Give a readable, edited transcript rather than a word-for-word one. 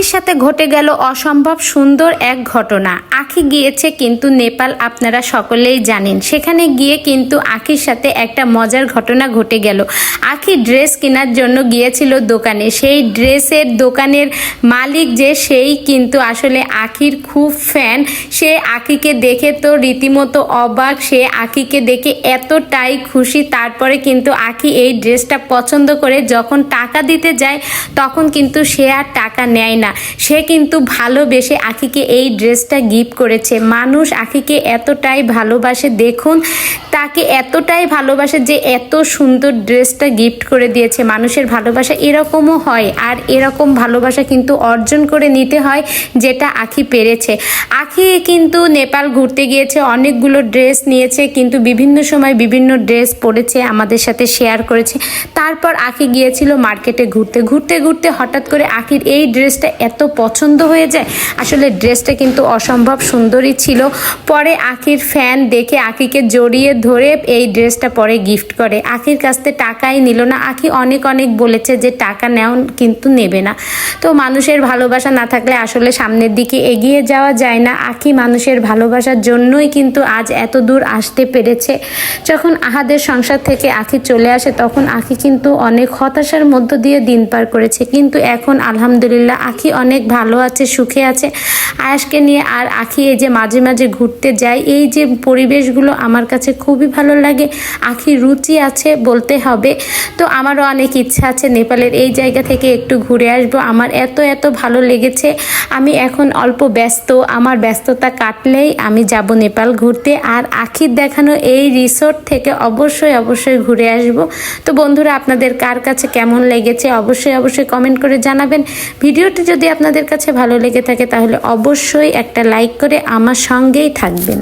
আখির সাথে ঘটে গেল অসম্ভব সুন্দর এক ঘটনা। আখি গিয়েছে কিন্তু নেপাল, আপনারা সকলেই জানেন। সেখানে গিয়ে কিন্তু আখির সাথে একটা মজার ঘটনা ঘটে গেল। আখি ড্রেস কেনার জন্য গিয়েছিল দোকানে। সেই ড্রেসের দোকানের মালিক যে, সেই কিন্তু আসলে আখির খুব ফ্যান। সে আখিকে দেখে তো রীতিমতো অবাক। সে আখিকে দেখে এতটাই খুশি। তারপরে কিন্তু আখি এই ড্রেসটা পছন্দ করে যখন টাকা দিতে যায় তখন কিন্তু সে আর টাকা নেয় না। সে কিন্তু ভালোবেসে আখিকে এই ড্রেসটা গিফট করেছে। মানুষ আখিকে এতটাই ভালোবাসে, দেখুন তাকে এতটাই ভালোবাসে যে এত সুন্দর ড্রেসটা গিফট করে দিয়েছে। মানুষের ভালোবাসা এরকমও হয়, আর এরকম ভালোবাসা কিন্তু অর্জন করে নিতে হয়, যেটা আখি পেরেছে। আখি কিন্তু নেপাল ঘুরতে গিয়েছে, অনেকগুলো ড্রেস নিয়েছে, কিন্তু বিভিন্ন সময় বিভিন্ন ড্রেস পরেছে, আমাদের সাথে শেয়ার করেছে। তারপর আখি গিয়েছিল মার্কেটে ঘুরতে ঘুরতে ঘুরতে হঠাৎ করে আখির এই ড্রেসটা এত পছন্দ হয়ে যায়। আসলে ড্রেসটা কিন্তু অসম্ভব সুন্দরই ছিল। পরে আখির ফ্যান দেখে আখিকে জড়িয়ে ধরে এই ড্রেসটা পরে গিফট করে। আখির কাছ থেকে টাকাই নিল না। আখি অনেক বলেছে যে টাকা নেও, কিন্তু নেবে না। তো মানুষের ভালোবাসা না থাকলে আসলে সামনের দিকে এগিয়ে যাওয়া যায় না। আখি মানুষের ভালোবাসার জন্যই কিন্তু আজ এত দূর আসতে পেরেছে। যখন আহাদের সংসার থেকে আখি চলে আসে তখন আখি কিন্তু অনেক হতাশার মধ্য দিয়ে দিন পার করেছে, কিন্তু এখন আলহামদুলিল্লাহ আখি অনেক ভালো আছে, সুখে আছে। আয়াসকে নিয়ে আর আখি এই যে মাঝে মাঝে ঘুরতে যায়, এই যে পরিবেশগুলো আমার কাছে খুবই ভালো লাগে। আখি রুচি আছে বলতে হবে। তো আমারও অনেক ইচ্ছা আছে নেপালের এই জায়গা থেকে একটু ঘুরে আসবো। আমার এত ভালো লেগেছে। আমি এখন অল্প ব্যস্ত, আমার ব্যস্ততা কাটলেই আমি যাব নেপাল ঘুরতে। আর আখির দেখানো এই রিসোর্ট থেকে অবশ্যই ঘুরে আসব। তো বন্ধুরা, আপনাদের কার কাছে কেমন লেগেছে অবশ্যই কমেন্ট করে জানাবেন। ভিডিওটি যদি আপনাদের কাছে ভালো লেগে থাকে তাহলে অবশ্যই একটা লাইক করে আমার সঙ্গেই থাকবেন।